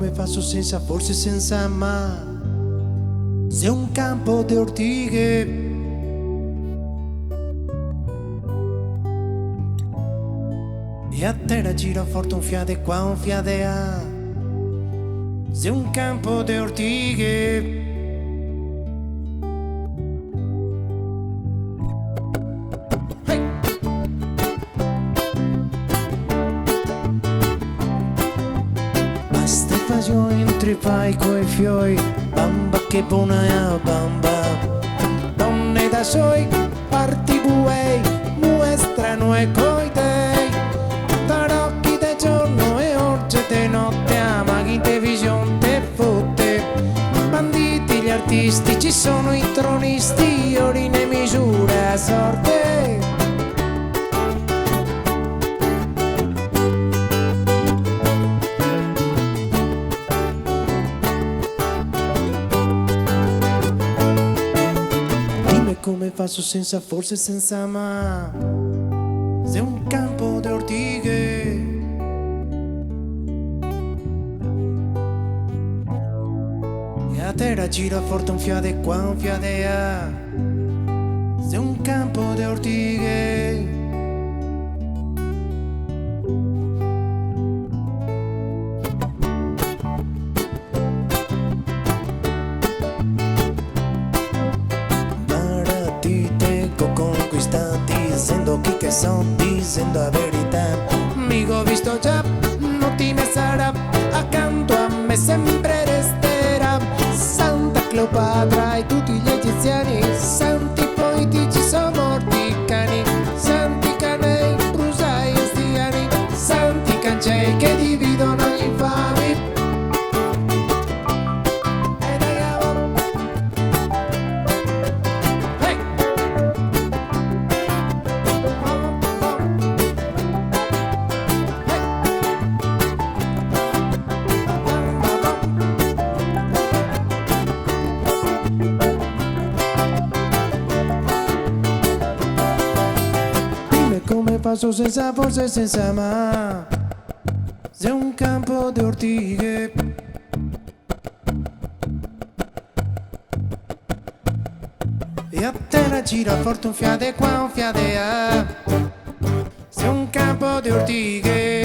come faccio senza, forse senza ma. Se un campo di ortighe e a terra gira forte un fiade qua, un fiade là. Se un campo di ortighe io entri fai coi fioi, bamba che buona è bamba. Donne da soi, parti buei, muestrano e coi dei. Tarocchi de giorno e orge de notte, ama chi te vision te fotte. Banditi gli artisti, ci sono i tronisti, ori ne misura a sorte. Come faccio senza, forse senza ma. Se un campo di ortighe e a terra gira forte un fiade qua, un fiade là. Se un campo di ortighe dicendo chi che son, dicendo la verità. Mico visto già, non ti ne sarà, accanto a me sempre resterà Santa Cleopatra e tutti gli egiziani, santi poetici sono morti cani, santi canei, brusai e stiani, santi cancei che dividono gli infami. Come faccio senza, forse senza ma. Se un campo di ortighe e a terra gira forte un fiade qua, un fiade là. Se un campo di ortighe